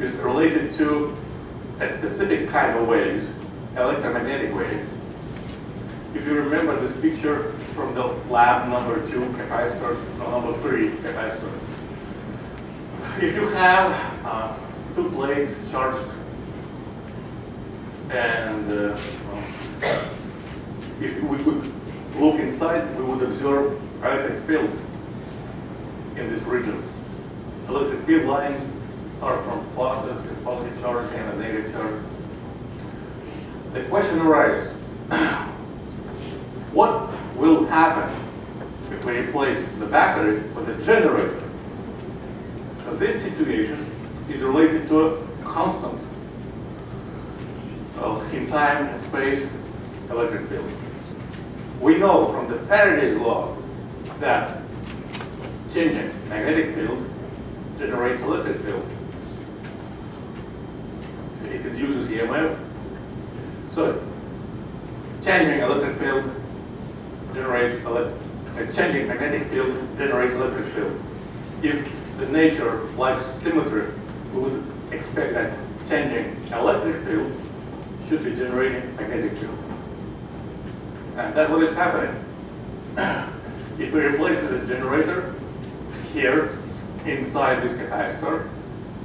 is related to a specific kind of wave, electromagnetic wave. If you remember this picture from the lab number 2 capacitor, no, number 3 capacitor. If you have 2 plates charged, and if we could look inside, we would observe electric field in this region. Electric field lines start from positive charge and a negative charge. The question arises, what will happen if we replace the battery with a generator? So this situation is related to a constant in time and space electric field. We know from the Faraday's law that changing magnetic field generates electric field. It induces EMF. So changing electric field generates changing magnetic field generates electric field. If the nature likes symmetry, we would expect that changing electric field should be generating magnetic field. And that's what is happening. If we replace the generator here inside this capacitor,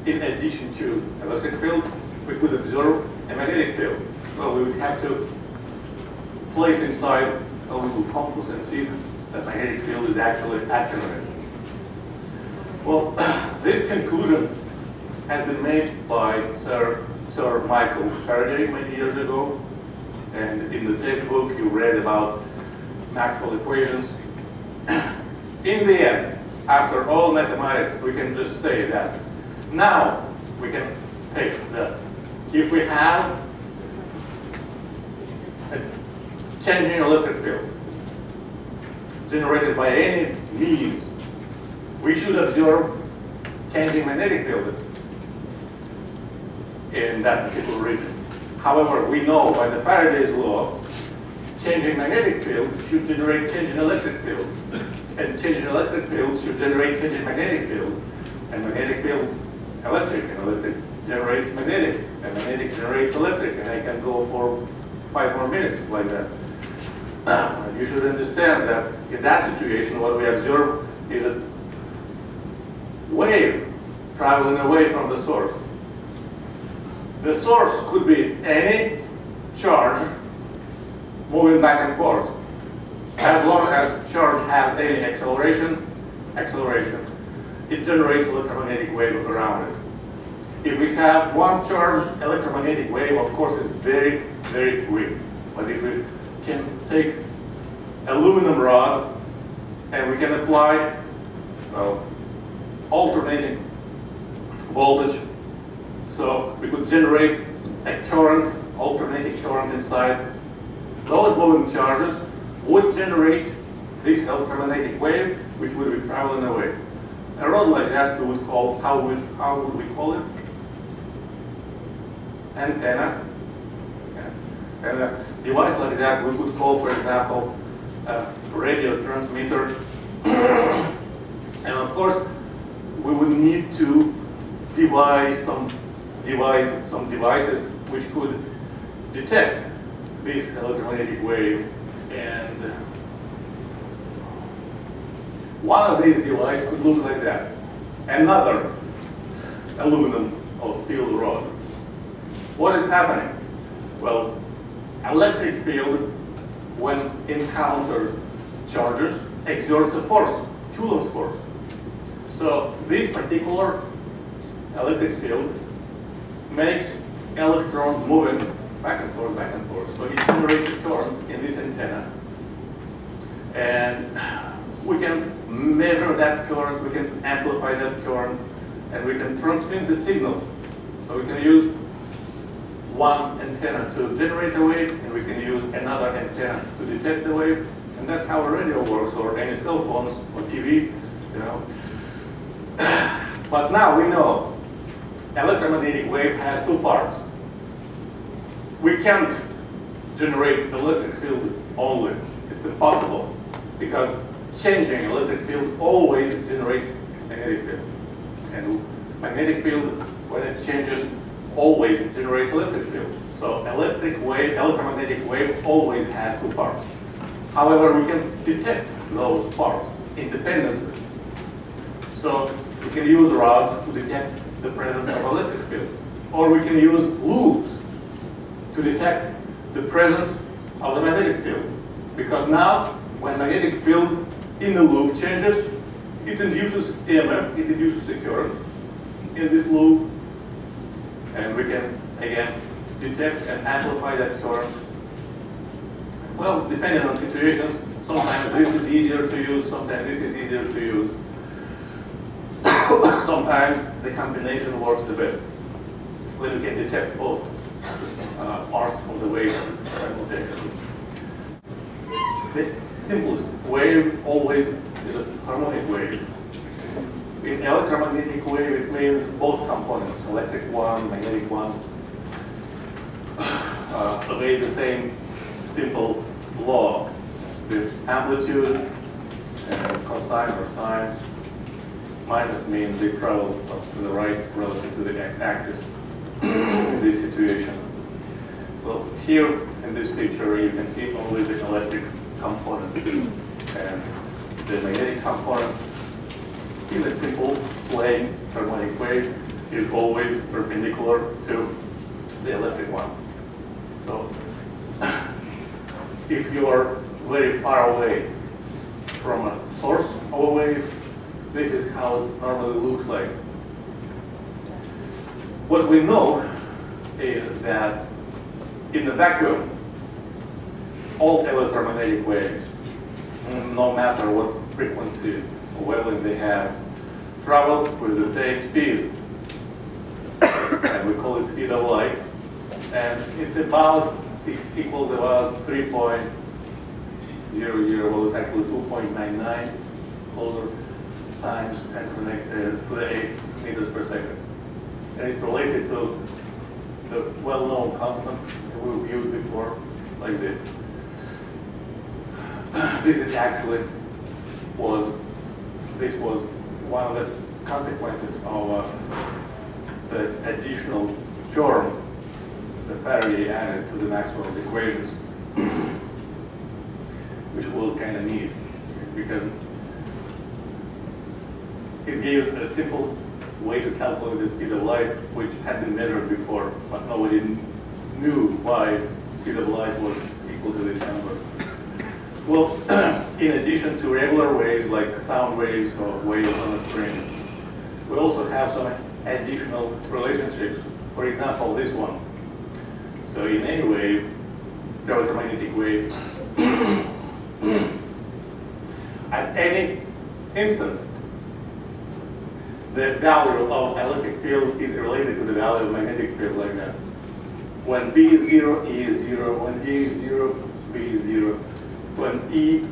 in addition to electric field, we could observe a magnetic field. Well, we would have to place inside a little compass and see that magnetic field is actually accelerating. Well, this conclusion has been made by Sir Michael Faraday many years ago, and in the textbook you read about Maxwell equations. In the end, after all mathematics, we can just say that now we can state that if we have a changing electric field generated by any means, we should observe changing magnetic field in that particular region. However, we know by the Faraday's law, changing magnetic field should generate changing electric field, and changing electric field should generate changing magnetic field, and magnetic field electric, and electric generates magnetic, and magnetic generates electric, and I can go for 5 more minutes like that. You should understand that in that situation, what we observe is a wave traveling away from the source. The source could be any charge moving back and forth. As long as charge has any acceleration, it generates electromagnetic wave around it. If we have one charge electromagnetic wave, of course it's very, very weak. But if we can take aluminum rod and we can apply alternating voltage, so we could generate a current, alternating current inside. Those moving charges would generate this electromagnetic wave, which would be traveling away. A rod like that we would call, how would we call it? Antenna. Yeah. And a device like that we would call, for example, a radio transmitter. And of course, we would need to devise some devices which could detect this electromagnetic wave. And one of these devices could look like that. Another aluminum or steel rod. What is happening? Well, electric field, when encounters charges, exerts a force, Coulomb's force. So this particular electric field makes electrons moving back and forth, back and forth. So it generates a current in this antenna. And we can measure that current, we can amplify that current, and we can transmit the signal. So we can use one antenna to generate the wave, and we can use another antenna to detect the wave. And that's how a radio works, or any cell phones, or TV, you know. But now we know electromagnetic wave has 2 parts. We can't generate electric field only. It's impossible, because changing electric field always generates magnetic field. And magnetic field, when it changes, always generates electric field. So electromagnetic wave always has two parts. However, we can detect those parts independently. So we can use rods to detect the presence of electric field. Or we can use loops to detect the presence of the magnetic field. Because now, when magnetic field in the loop changes, it induces EMF, it induces a current in this loop. And we can, again, detect and amplify that current. Well, depending on situations, sometimes this is easier to use, sometimes this is easier to use. Sometimes the combination works the best, when we can detect both parts of the wave simultaneously. The simplest wave always is a harmonic wave. In electromagnetic wave, it means both components, electric one, magnetic one, obey the same simple law with amplitude and cosine or sine. Minus means they travel to the right relative to the x-axis in this situation. Well, here in this picture, you can see only the electric component and the magnetic component in a simple plane harmonic wave is always perpendicular to the electric one. So if you are very far away from a source of a wave, this is how it normally looks like. What we know is that in the vacuum, all electromagnetic waves, no matter what frequency or wavelength they have, travel with the same speed. And we call it speed of light. And it's about, it equals about 3.00, well, it's actually 2.99 closer times 10 to the 8 meters per second. And it's related to the well-known constant that we've used before, like this. This was one of the consequences of the additional term that Faraday added to the Maxwell's equations, which we'll kind of need, because it gives a simple way to calculate the speed of light, which had been measured before, but nobody knew why speed of light was equal to this number. Well, in addition to regular waves like sound waves or waves on a string, we also have some additional relationships. For example, this one. So in any wave, the electromagnetic wave, at any instant, the value of electric field is related to the value of magnetic field, like that. When B is 0, E is 0. When E is 0, B is 0. When E,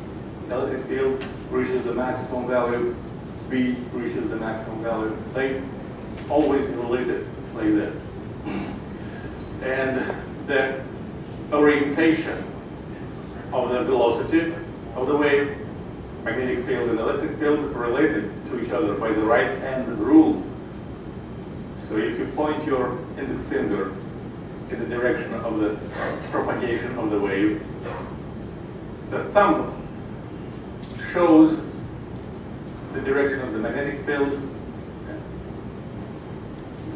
electric field, reaches the maximum value, B reaches the maximum value. They always related like that. And the orientation of the velocity of the wave, magnetic field and electric field, related to each other by the right-hand rule. So if you point your index finger in the direction of the propagation of the wave, the thumb shows the direction of the magnetic field.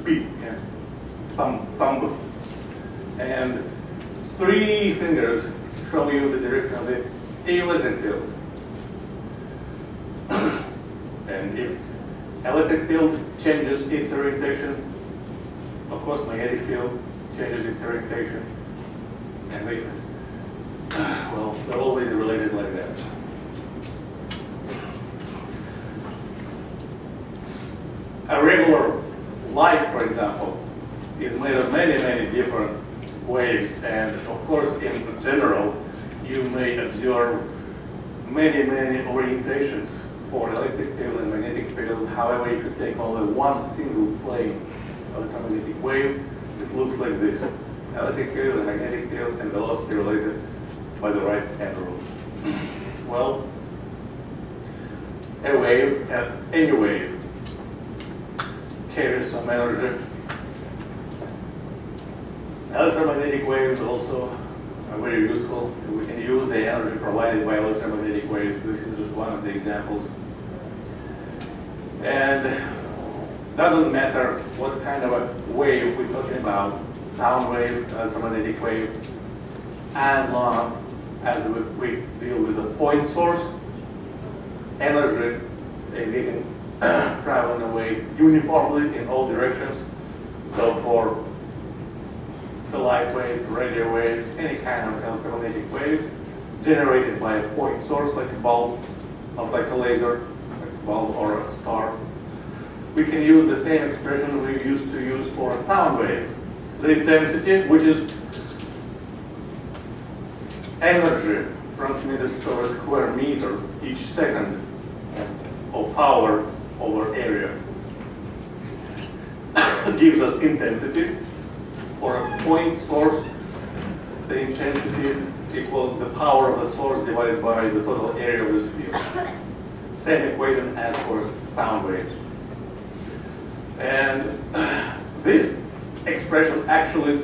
B, thumb. And three fingers show you the direction of the electric field. And if electric field changes its orientation, of course magnetic field changes its orientation. And well, they're always related like that. A regular light, for example, is made of many, many different waves. And of course, in general, you may observe many, many orientations for electric field and magnetic field. However, if you take only one single plane of the electromagnetic wave, it looks like this. Electric field and magnetic field and velocity related by the right-hand rule. Well, a wave, any wave, carries some energy. Electromagnetic waves also are very useful. We can use the energy provided by electromagnetic waves. This is just one of the examples. And doesn't matter what kind of a wave we're talking about, sound wave, electromagnetic wave, as long as we deal with a point source, energy is getting traveling away uniformly in all directions. So for the light waves, radio waves, any kind of electromagnetic waves generated by a point source like a bulb, not like a laser, like a bulb or a star, we can use the same expression we used to use for a sound wave. The intensity, which is energy transmitted per square meter each second of power over area, gives us intensity. For a point source, the intensity equals the power of the source divided by the total area of this field. Same equation as for sound waves. And this expression actually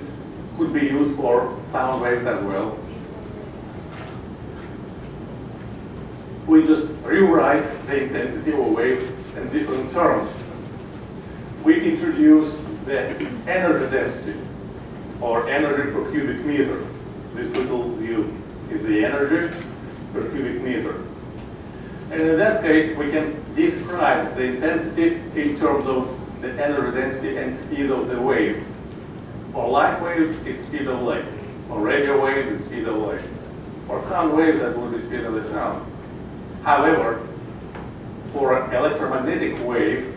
could be used for sound waves as well. We just rewrite the intensity of a wave in different terms. We introduce the energy density, or energy per cubic meter. This little u is the energy per cubic meter. And in that case, we can describe the intensity in terms of the energy density and speed of the wave. For light waves, it's speed of light. For radio waves, it's speed of light. For sound waves, that will be speed of the sound. However, for an electromagnetic wave,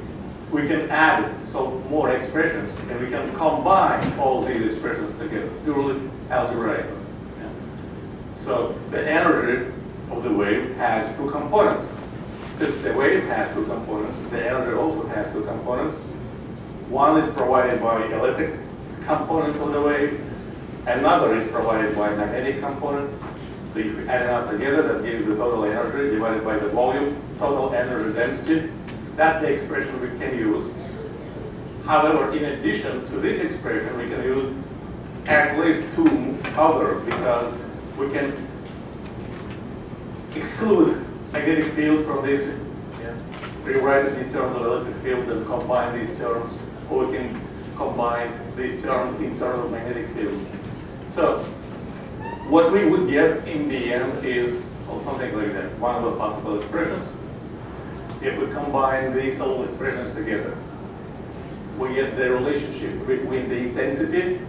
we can add some more expressions, and we can combine all these expressions together, purely algebraically. Yeah. So the energy of the wave has two components. Since the wave has two components, the energy also has two components. One is provided by electric component of the wave, another is provided by magnetic component. So if we add it up together, that gives the total energy divided by the volume, total energy density. That's the expression we can use. However, in addition to this expression, we can use at least two others, because we can exclude magnetic field from this, rewrite it in terms of electric field and combine these terms, or we can combine these terms in terms of magnetic field. So what we would get in the end is something like that, one of the possible expressions. If we combine these all expressions together, we get the relationship between the intensity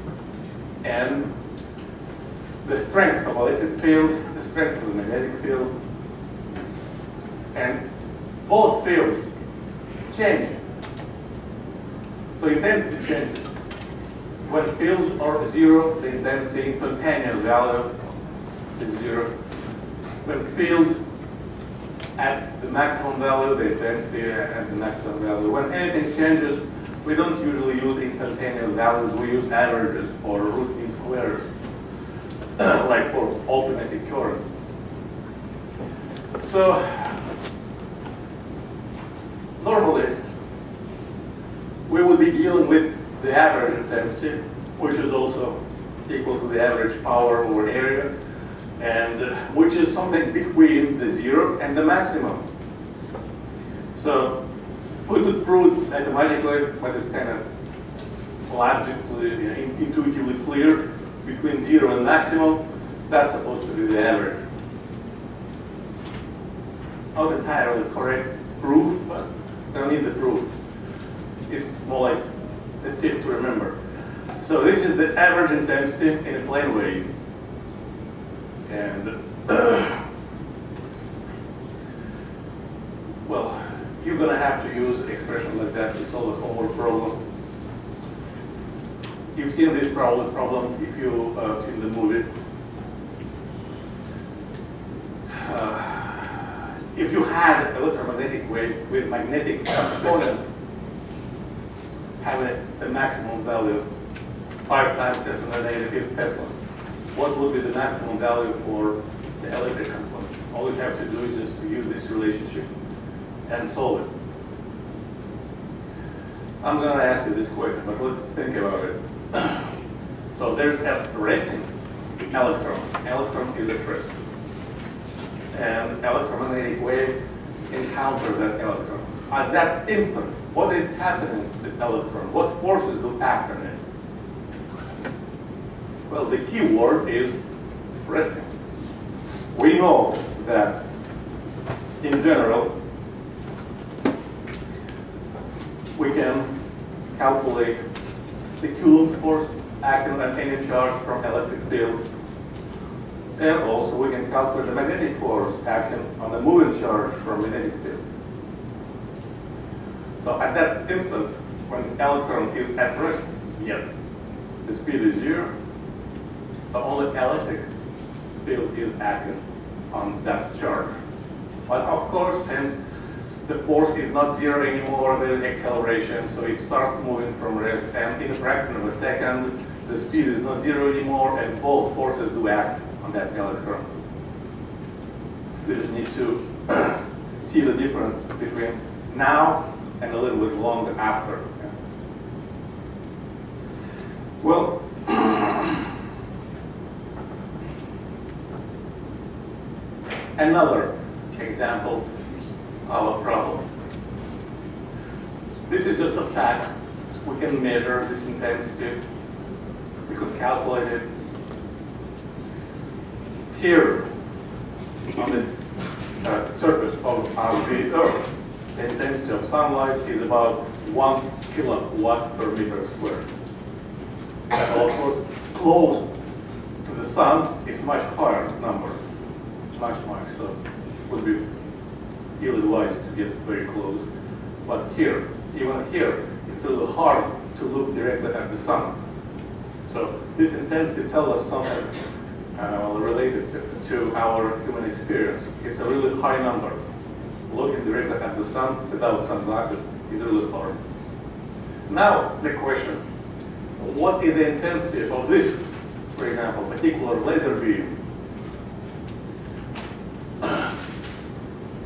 and the strength of electric field, the strength of the magnetic field, and both fields change. So intensity changes. When fields are zero, the intensity instantaneous value is zero. When fields at the maximum value, the intensity at the maximum value. When anything changes, we don't usually use instantaneous values, we use averages or root mean squares, like for alternating current. So, normally, we would be dealing with the average intensity, which is also equal to the average power over area, and which is something between the zero and the maximum. So we could prove mathematically, but it's kind of logically, intuitively clear, between zero and maximum, that's supposed to be the average. Not entirely correct proof, but don't need the proof. It's more like a tip to remember. So this is the average intensity in a plane wave. And well, you're going to have to use an expression like that to solve a homework problem. You've seen this problem if you've seen the movie. If you had an electromagnetic wave with magnetic component having a maximum value 5 times 10 to the negative Tesla, what would be the maximum value for the electric component? All you have to do is just to use this relationship and solve it. I'm going to ask you this question, but let's think about it. So there's a resting electron. Electron is at rest. And electromagnetic wave encounters that electron. At that instant, what is happening to the electron? What forces do act on it? Well, the key word is resting. We know that in general, we can calculate the Coulomb's force acting on any charge from electric field. And also we can calculate the magnetic force acting on the moving charge from magnetic field. So at that instant, when the electron is at rest, yes, the speed is 0. The only electric field is acting on that charge. But of course, since the force is not 0 anymore, there is acceleration, so it starts moving from rest, and in a fraction of a second, the speed is not 0 anymore, and both forces do act on that electron. We just need to see the difference between now and a little bit longer after. Well, another example of a problem. This is just a fact. We can measure this intensity. We could calculate it. Here, on the surface of the Earth, the intensity of sunlight is about 1 kilowatt per meter squared. And of course, close to the sun, it's much higher number. Much, so it would be ill-advised to get very close. But here, even here, it's a little hard to look directly at the sun. So this intensity tells us something related to our human experience. It's a really high number. Looking directly at the sun without sunglasses is really hard. Now the question, what is the intensity of this, for example, particular laser beam?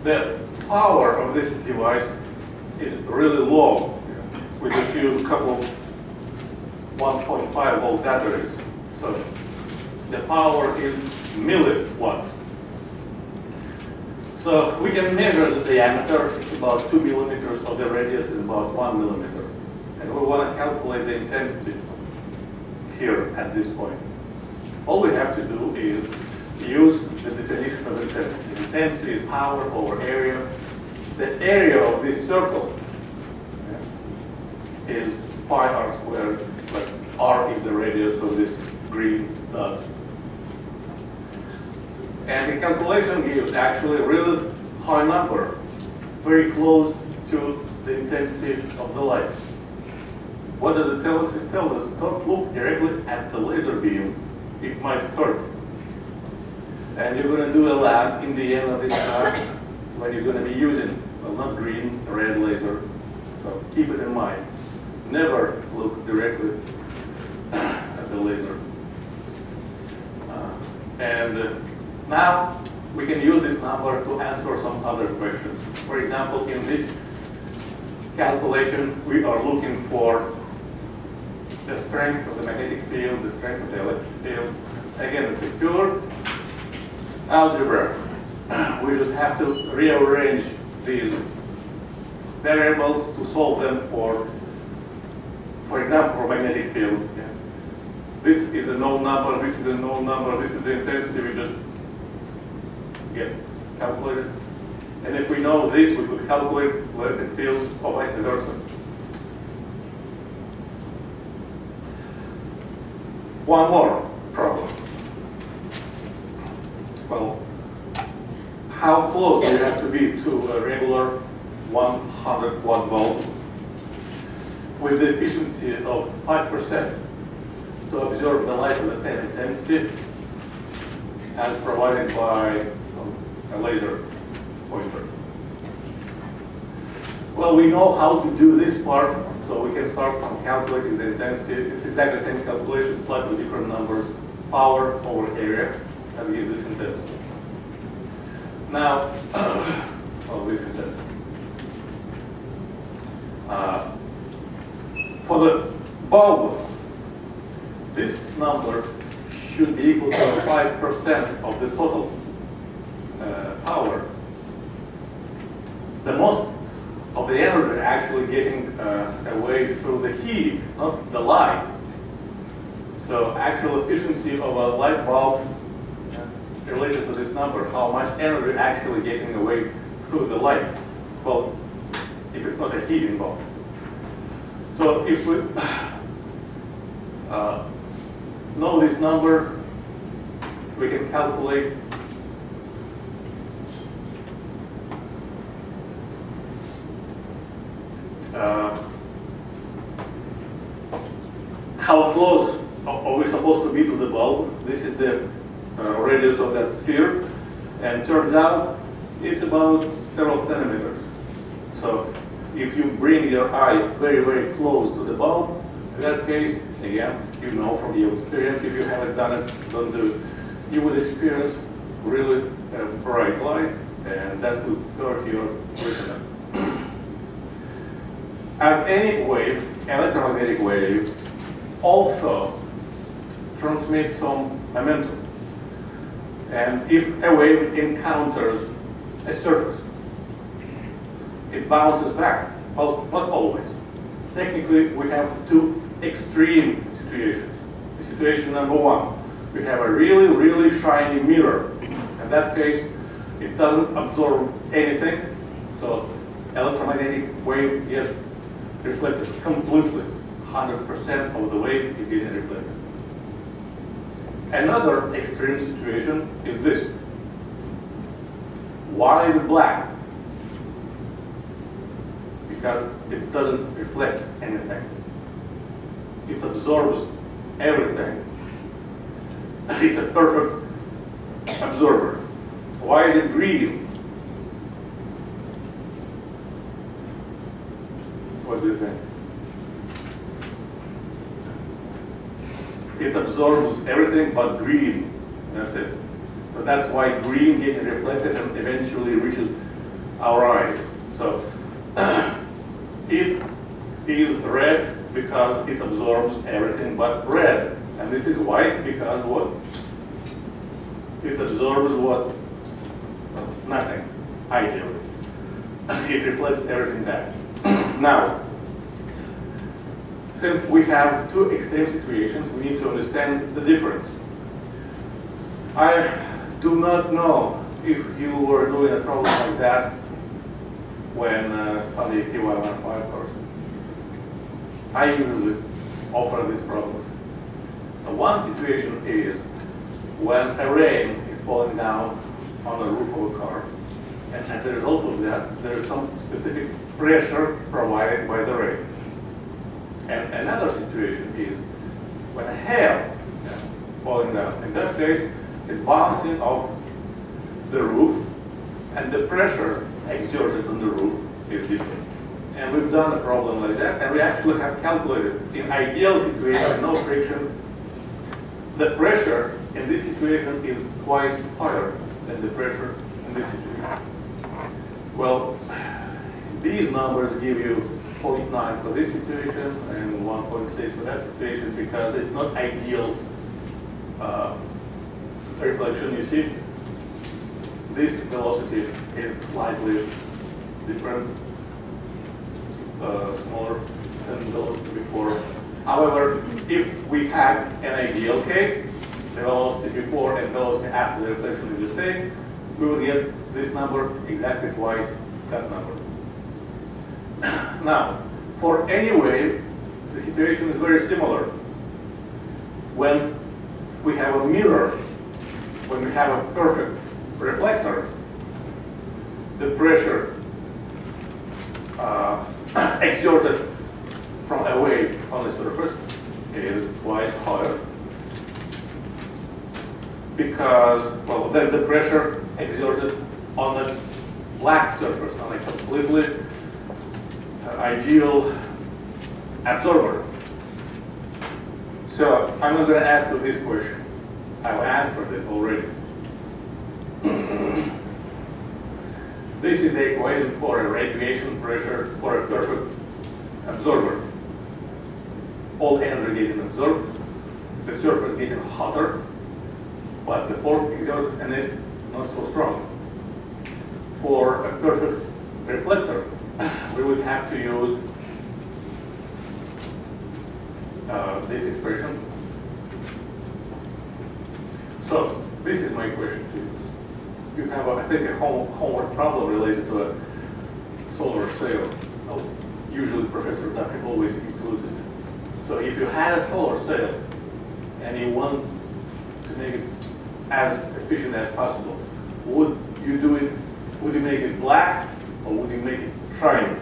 The power of this device is really low. We just use a couple 1.5 volt batteries. So the power is milliwatts. So we can measure the diameter. It's about 2 millimeters, of the radius is about 1 millimeter. And we want to calculate the intensity here at this point. All we have to do is use the definition of intensity. Intensity is power over area. The area of this circle is pi r squared, but r is the radius of this green dot. And the calculation gives actually a really high number, very close to the intensity of the light. What does it tell us? It tells us don't look directly at the laser beam. It might hurt. And you're going to do a lab in the end of this time when you're going to be using, well, not green, red laser. So keep it in mind. Never look directly at the laser. Now we can use this number to answer some other questions. For example, in this calculation, we are looking for the strength of the magnetic field, the strength of the electric field. Again, it's a pure algebra. We just have to rearrange these variables to solve them for example, for magnetic field. Yeah. This is a known number, this is a known number, this is the intensity we just get calculated. And if we know this, we could calculate electric field or vice versa. One more problem. Well, how close do you have to be to a regular 100 watt bulb with the efficiency of 5% to observe the light of the same intensity as provided by a laser pointer? Well, we know how to do this part, so we can start from calculating the intensity. It's exactly the same calculation, slightly different numbers, power over area, and give this intensity. Now, well, this intensity. For the bulb, this number should be equal to 5% of the total power. The most of the energy actually getting away through the heat, not the light. So actual efficiency of a light bulb related to this number, how much energy actually getting away through the light. Well, if it's not a heating bulb. So if we know this number, we can calculate how close are we supposed to be to the bulb. This is the radius of that sphere, and turns out it's about several centimeters. So if you bring your eye very, very close to the bulb, in that case, again, you know from your experience, if you haven't done it, don't do it, you would experience really bright light, and that would hurt your retina. As any wave, electromagnetic wave, also transmits some momentum. And if a wave encounters a surface, it bounces back. Well, not always. Technically, we have two extreme situations. Situation number one, we have a really, really shiny mirror. In that case, it doesn't absorb anything, so electromagnetic wave gets reflected completely. 100% of the wave is getting reflected. Another extreme situation is this. Why is it black? Because it doesn't reflect anything. It absorbs everything. It's a perfect absorber. Why is it green? What do you think? It absorbs everything but green. That's it. So that's why green gets reflected and eventually reaches our eyes. So it is red because it absorbs everything but red. And this is white because what? It absorbs what? Nothing, ideally. It reflects everything back. Now, since we have two extreme situations, we need to understand the difference. I do not know if you were doing a problem like that when studying T115 course. I usually offer this problem. So one situation is when a rain is falling down on the roof of a car, and as a result of that, there is some specific pressure provided by the rain. And another situation is when a hail is falling down. In that case, it's bouncing off the roof, and the pressure exerted on the roof is different. And we've done a problem like that, and we actually have calculated in ideal situation, no friction, the pressure in this situation is twice higher than the pressure in this situation. Well, these numbers give you 0.9 for this situation and 1.6 for that situation because it's not ideal reflection. You see, this velocity is slightly different, smaller than the velocity before. However, if we have an ideal case, the velocity before and velocity after the reflection is the same, we will get this number exactly twice that number. Now, for any wave, the situation is very similar. When we have a mirror, when we have a perfect reflector, the pressure exerted from a wave on the surface is twice higher because, well, then the pressure exerted on a black surface, on a completely ideal absorber. So I'm not going to ask you this question. I've answered it already. This is the equation for a radiation pressure for a perfect absorber. all energy getting absorbed, the surface getting hotter, but the force exerted in it not so strong. For a perfect reflector, we would have to use this expression. So this is my question to you. You have, I think, a homework problem related to a solar sail. Usually Professor Duffy always includes it. So if you had a solar sail and you want to make it as efficient as possible, would you do it? Would you make it black or would you make it shiny?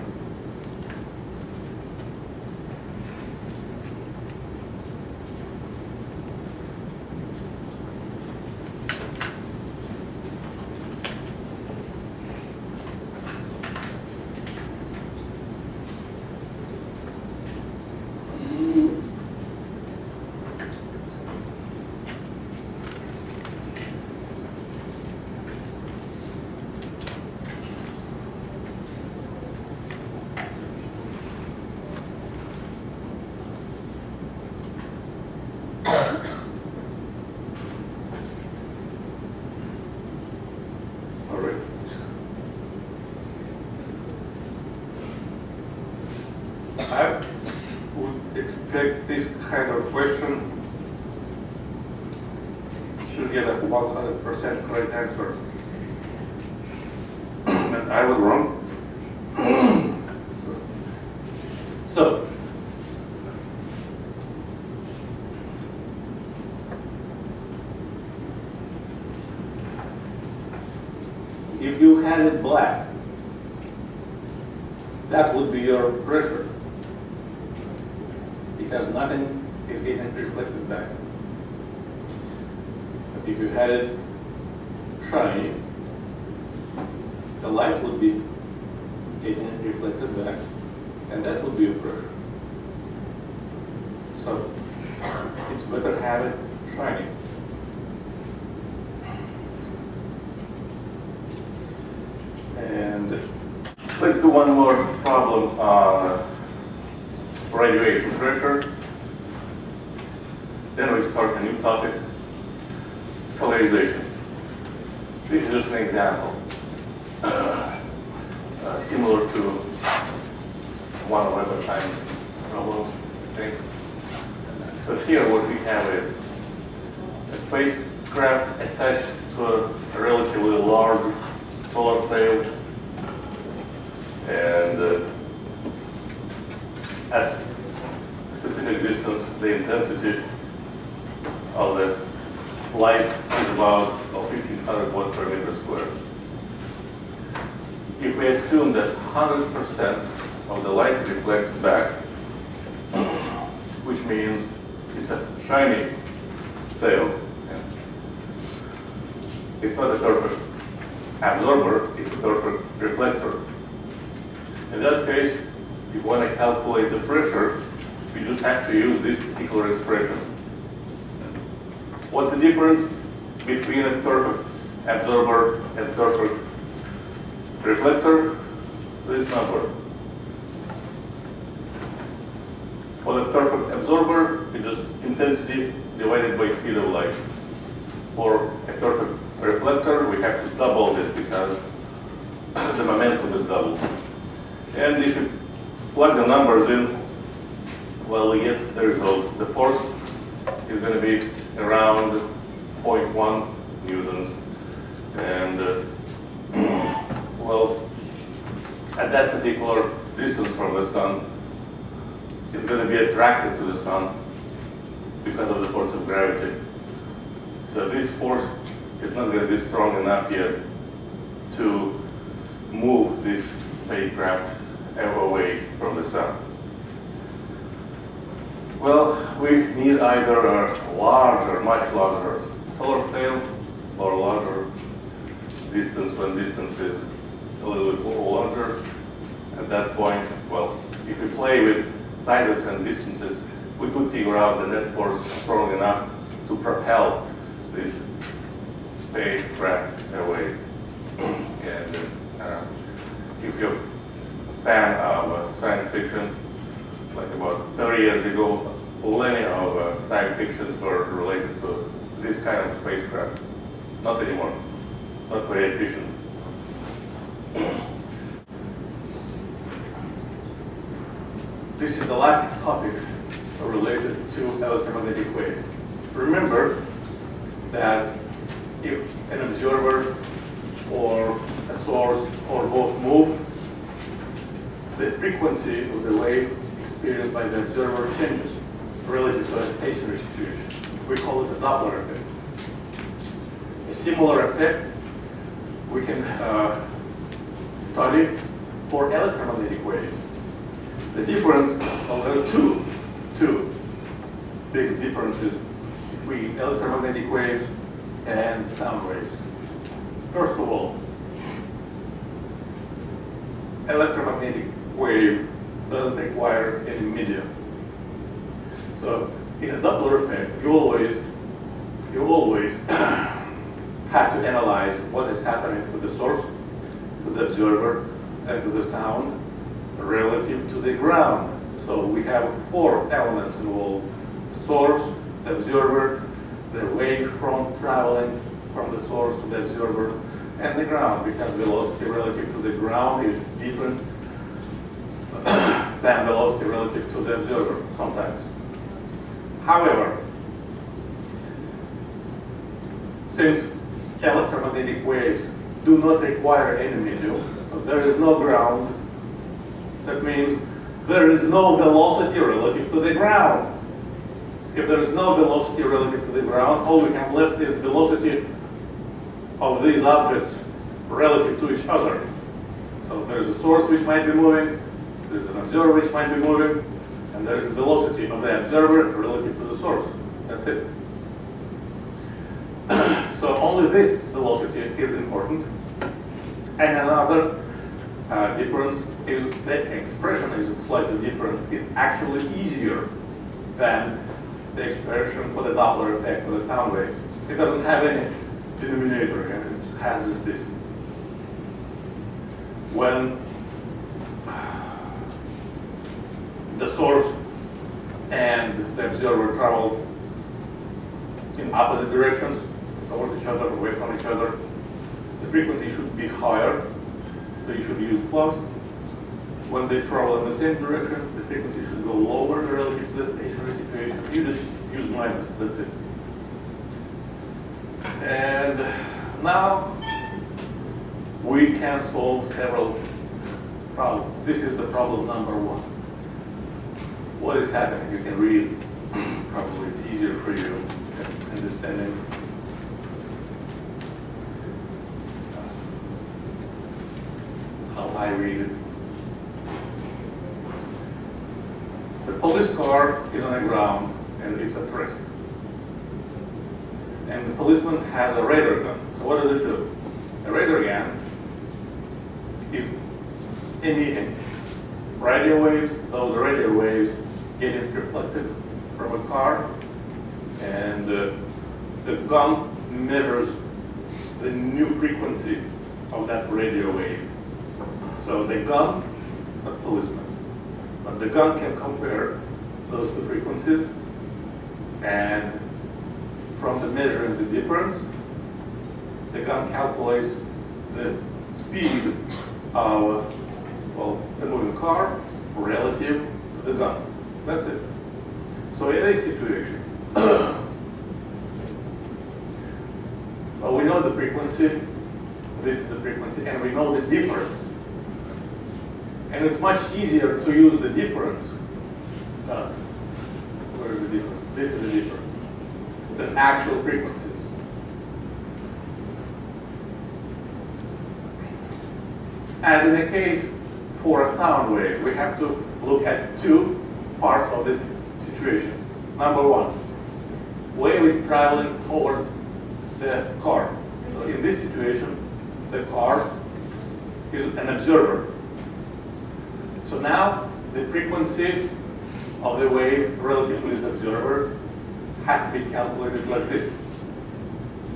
I would expect this kind of question should get a 100% correct answer. But I was wrong. So, if you had it black, that would be your pressure, because nothing is getting reflected back. But if you had it shiny, the light would be getting reflected back, and that would be your pressure. So it's better to have it shiny. And let's do one more problem on radiation pressure. Then we start a new topic, polarization. This is just an example, similar to one of other science problems, I think. So here what we have is a spacecraft attached to a relatively large solar sail, and at specific distance, the intensity of the light is about 1500 watts per meter squared. If we assume that 100% of the light reflects back, which means it's a shiny sail, it's not a perfect absorber, it's a perfect reflector. In that case, if you want to calculate the pressure, you just have to use this particular expression. What's the difference between a perfect absorber and perfect reflector? This number. For the perfect absorber, it's just intensity divided by speed of light. For a perfect reflector, we have to double this because the momentum is doubled. And if you plug the numbers in, well, we get the result. The force is going to be around 0.1 newtons. And, well, at that particular distance from the sun, it's going to be attracted to the sun because of the force of gravity. So this force is not going to be strong enough yet to move this spacecraft away from the sun. Well, we need either a larger, much larger solar sail or larger distance when distance is a little bit more larger. At that point, well, if we play with sizes and distances, we could figure out the net force strong enough to propel this spacecraft away. And if you're a fan of science fiction, like about 30 years ago, plenty of science fictions were related to this kind of spacecraft. Not anymore. Not very efficient. This is the last topic related to electromagnetic waves. Remember that if an observer or a source or both move, the frequency of the wave experienced by the observer changes relative to a stationary situation. We call it a Doppler effect. A similar effect we can study for electromagnetic waves. The difference, well, there are two big differences between electromagnetic waves and sound waves. First of all, electromagnetic wave doesn't require any medium. So in a Doppler effect, you always have to analyze what is happening to the source, to the observer, and to the sound relative to the ground. So we have four elements involved: the source, the observer, the wave from traveling from the source to the observer, and the ground, because velocity relative to the ground is different than velocity relative to the observer sometimes. However, since electromagnetic waves do not require any medium, so there is no ground, that means there is no velocity relative to the ground. If there is no velocity relative to the ground, all we have left is velocity of these objects relative to each other. So there is a source which might be moving, there is an observer which might be moving, and there is a velocity of the observer relative to the source. That's it. So only this velocity is important. And another difference is the expression is slightly different. It's actually easier than the expression for the Doppler effect for the sound wave. It doesn't have any denominator, and it has this. When the source and the observer travel in opposite directions, towards each other, away from each other, the frequency should be higher, so you should use plus. When they travel in the same direction, the frequency should go lower relative to the stationary situation. You just use minus, that's it. And now we can solve several problems. This is the problem number one. What is happening? You can read. Probably it's easier for you understanding. How I read it. The police car is on the ground and it's at rest. And the policeman has a radar gun. So what does it do? The radar gun is emitting radio waves. Those radio waves get reflected from a car, and the gun measures the new frequency of that radio wave. So the gun, not policeman, but the gun can compare those two frequencies, and from the measuring the difference, the gun calculates the speed of, well, the moving car relative to the gun. That's it. So in a situation, well, we know the frequency, this is the frequency, and we know the difference. And it's much easier to use the difference. Where is the difference? This is the difference. Than actual frequencies. As in the case for a sound wave, we have to look at two parts of this situation. Number one, wave is traveling towards the car. So in this situation, the car is an observer. So now the frequency of the wave relative to this observer has to be calculated like this.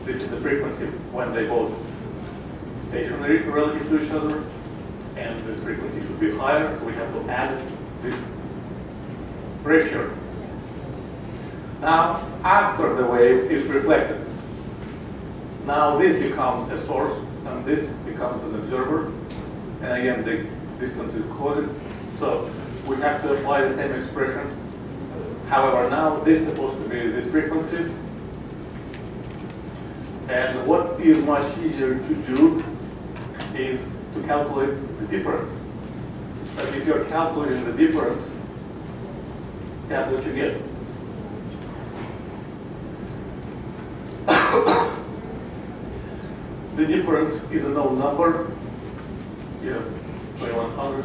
This is the frequency when they both stationary relative to each other, and this frequency should be higher, so we have to add this pressure Now, after the wave is reflected, now this becomes a source, and this becomes an observer. And again, the distance is closed. So we have to apply the same expression. However, now this is supposed to be this frequency. And what is much easier to do is to calculate the difference. But if you're calculating the difference, that's what you get. The difference is a known number. Yeah, 2100.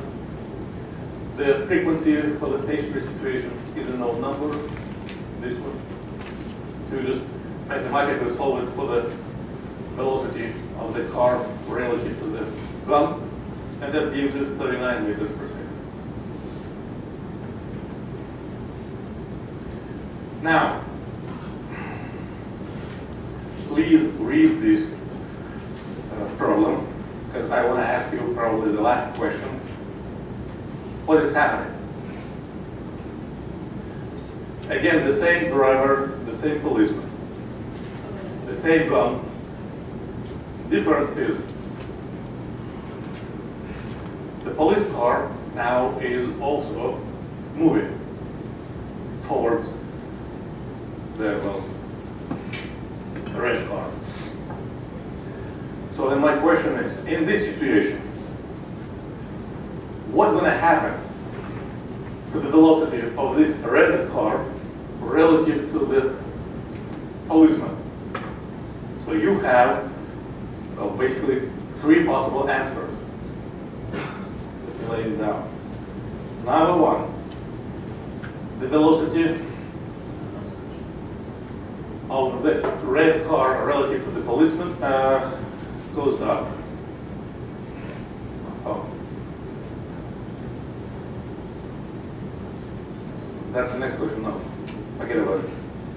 The frequency for the stationary situation is a known number. This one. You just mathematically solve it for the velocity of the car relative to the gun, and that gives you 39 meters per second. Now, please read this problem, because I want to ask you probably the last question. What is happening? Again, the same driver, the same policeman, the same gun. Difference is the police car now is also moving towards the red car. So then my question is, in this situation, what's going to happen to the velocity of this red car relative to the policeman? So you have basically three possible answers. Let me lay it down. Number one, the velocity of the red car relative to the policeman goes up. Oh. That's the next question. No, forget about it.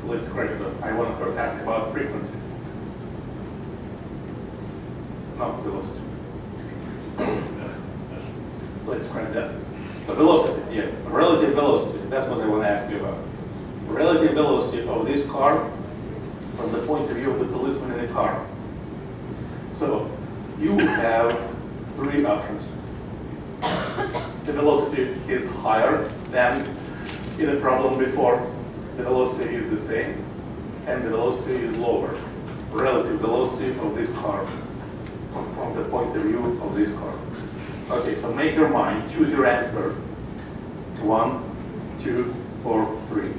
Let's scratch it up. I want to first ask about frequency. No, velocity. Let's scratch that. The velocity, yeah. Relative velocity. That's what I want to ask you about. Relative velocity of this car from the point of view of the policeman in the car. So you have three options. The velocity is higher than in the problem before. The velocity is the same, and the velocity is lower. Relative velocity of this car from the point of view of this car. Okay, so make your mind, choose your answer. 1, 2, or 3.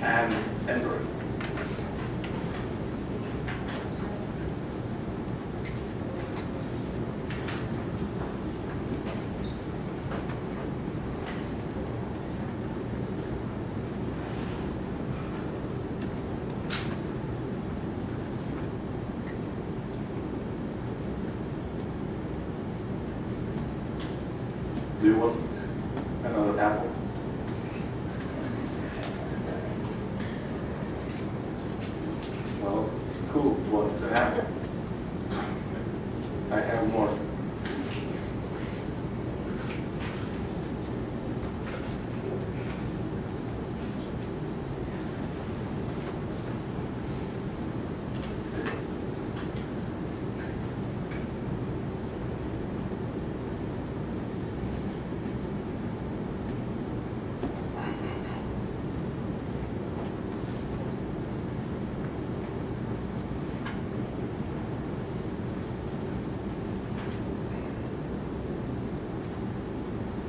And enter it. Do you want another apple? Well, cool. What's an apple? I have more.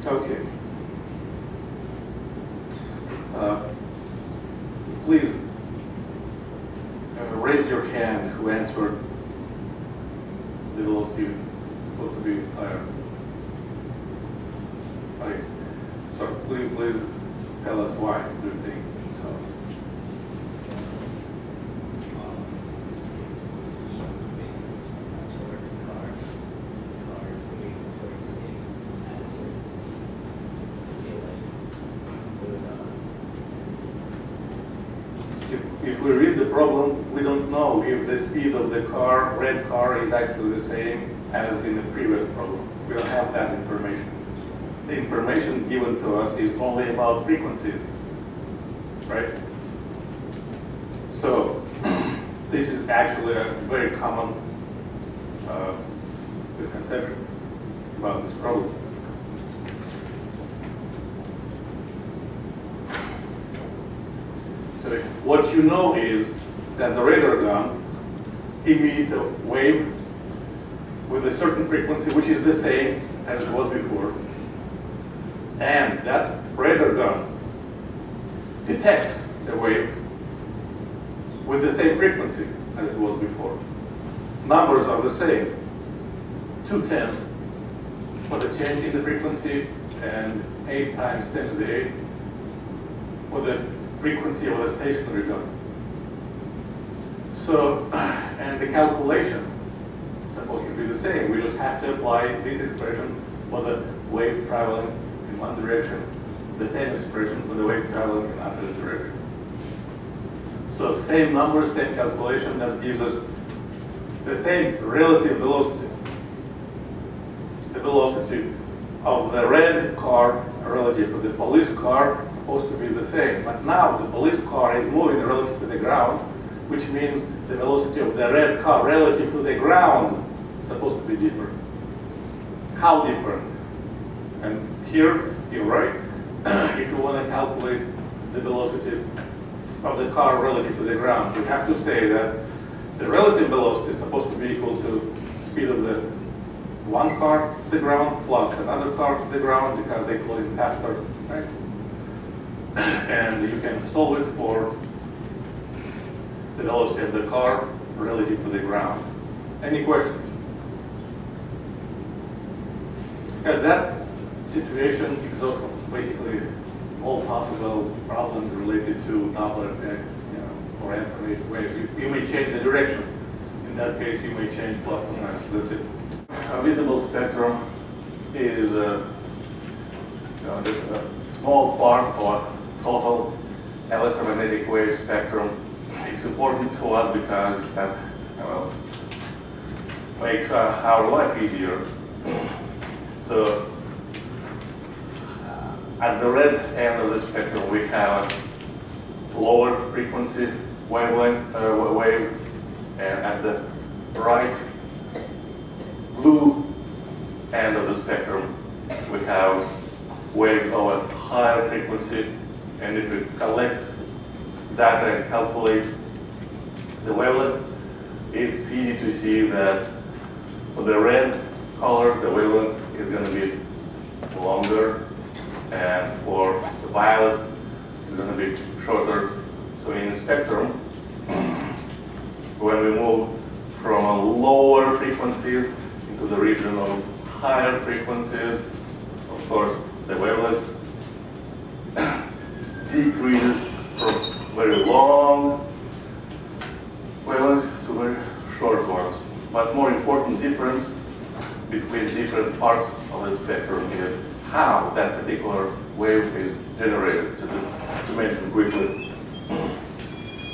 Okay. Please raise your hand who answered the velocity supposed to be higher. Okay. So please tell us why do you think so. If we read the problem, we don't know if the speed of the car, red car, is actually the same as in the previous problem. we don't have that information. The information given to us is only about frequencies, right? So this is actually a very common misconception about this problem. So what you know is that the radar gun emits a wave with a certain frequency which is the same as it was before. And that radar gun detects the wave with the same frequency as it was before. Numbers are the same, 210 for the change in the frequency and 8 times 10 to the 8 for the frequency of the stationary gun. So, and the calculation is supposed to be the same. We just have to apply this expression for the wave traveling in one direction, the same expression for the wave traveling in opposite direction. So same number, same calculation, that gives us the same relative velocity. The velocity of the red car relative to the police car is supposed to be the same. But now the police car is moving relative to the ground, which means the velocity of the red car relative to the ground is supposed to be different. How different? And here, you're right. If you want to calculate the velocity of the car relative to the ground, you have to say that the relative velocity is supposed to be equal to speed of the one car to the ground plus another car to the ground because they call it faster, right? And you can solve it for the velocity of the car relative to the ground. Any questions? Because that situation exhausts basically all possible problems related to Doppler effect, or infrared waves. You may change the direction. In that case, you may change plus or minus. That's it. A visible spectrum is just a small part of total electromagnetic wave spectrum. It's important to us because that makes our life easier. So at the red end of the spectrum, we have a lower frequency wavelength wave, and at the right blue end of the spectrum, we have wave of a higher frequency. And if we collect data and calculate the wavelength, it's easy to see that for the red color, the wavelength is going to be longer, and for the violet, it's going to be shorter. So in the spectrum, when we move from a lower frequency into the region of higher frequencies, of course, the wavelength decreases from very long wavelengths to very short ones. But more important difference between different parts of the spectrum is how that particular wave is generated. To mention quickly,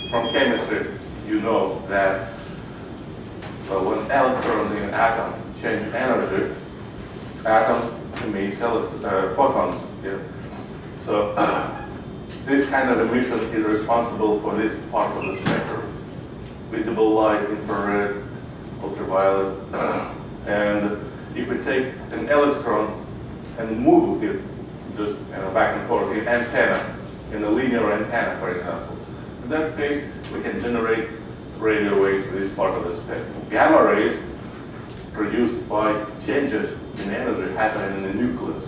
from chemistry, you know that when electrons in an atom change energy, atoms emit photons. Yeah? So this kind of emission is responsible for this part of the spectrum: visible light, infrared, ultraviolet. And if we take an electron and move it just back and forth in antenna, in a linear antenna, for example, in that case, we can generate radio waves in this part of the spectrum. Gamma rays produced by changes in energy happen in the nucleus.